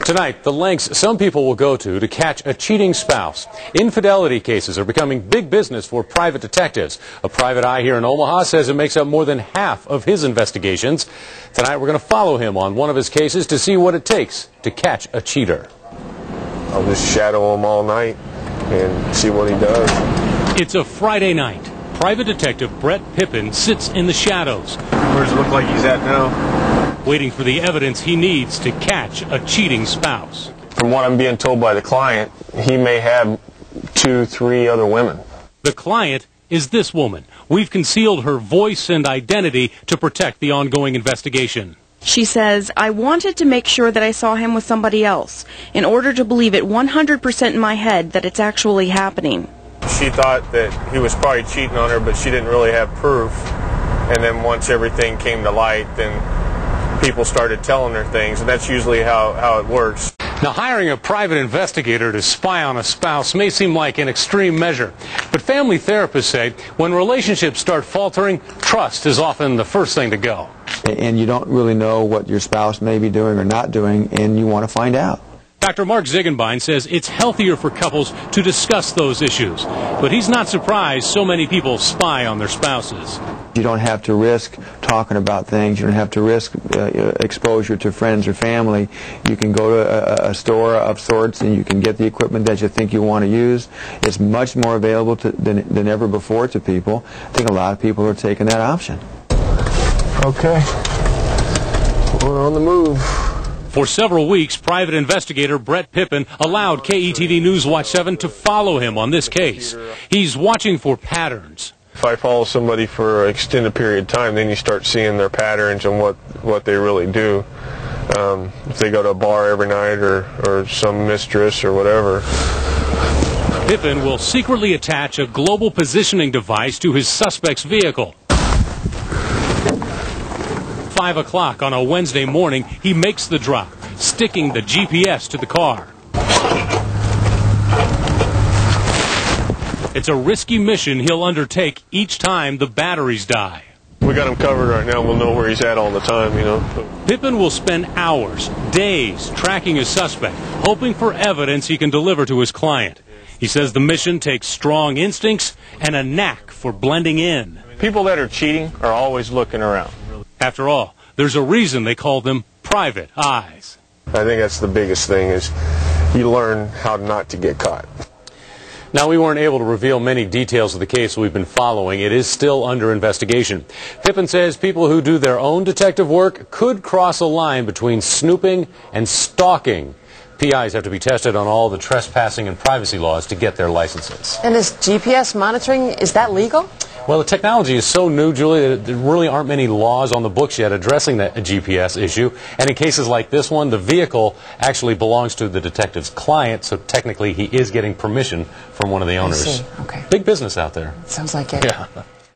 Tonight, the lengths some people will go to catch a cheating spouse. Infidelity cases are becoming big business for private detectives. A private eye here in Omaha says it makes up more than half of his investigations. Tonight, we're going to follow him on one of his cases to see what it takes to catch a cheater. I'll just shadow him all night and see what he does. It's a Friday night. Private Detective Brett Pippin sits in the shadows. Where does it look like he's at now? Waiting for the evidence he needs to catch a cheating spouse. From what I'm being told by the client, he may have 2, 3 other women. The client is this woman. We've concealed her voice and identity to protect the ongoing investigation. She says, I wanted to make sure that I saw him with somebody else in order to believe it 100% in my head that it's actually happening. She thought that he was probably cheating on her, but she didn't really have proof. And then once everything came to light, then people started telling her things, and that's usually how it works. Now, hiring a private investigator to spy on a spouse may seem like an extreme measure, but family therapists say when relationships start faltering, trust is often the first thing to go. And you don't really know what your spouse may be doing or not doing, and you want to find out. Dr. Mark Ziegenbein says it's healthier for couples to discuss those issues, but he's not surprised so many people spy on their spouses. You don't have to risk talking about things. You don't have to risk exposure to friends or family. You can go to a store of sorts and you can get the equipment that you think you want to use. It's much more available than ever before to people. I think a lot of people are taking that option. Okay. We're on the move. For several weeks, private investigator Brett Pippin allowed KETV News Watch 7 to follow him on this case. He's watching for patterns. If I follow somebody for an extended period of time, then you start seeing their patterns and what they really do. If they go to a bar every night or some mistress or whatever. Pippin will secretly attach a global positioning device to his suspect's vehicle. 5 o'clock on a Wednesday morning, he makes the drop, sticking the GPS to the car. It's a risky mission he'll undertake each time the batteries die. We got him covered right now. We'll know where he's at all the time, you know. Pippin will spend hours, days, tracking his suspect, hoping for evidence he can deliver to his client. He says the mission takes strong instincts and a knack for blending in. People that are cheating are always looking around. After all, there's a reason they call them private eyes. I think that's the biggest thing is you learn how not to get caught. Now, we weren't able to reveal many details of the case we've been following. It is still under investigation. Pippin says people who do their own detective work could cross a line between snooping and stalking. PIs have to be tested on all the trespassing and privacy laws to get their licenses. And is GPS monitoring, is that legal? Well, the technology is so new, Julie, that there really aren't many laws on the books yet addressing that GPS issue. And in cases like this one, the vehicle actually belongs to the detective's client, so technically he is getting permission from one of the owners. I see. Okay. Big business out there. Sounds like it. Yeah.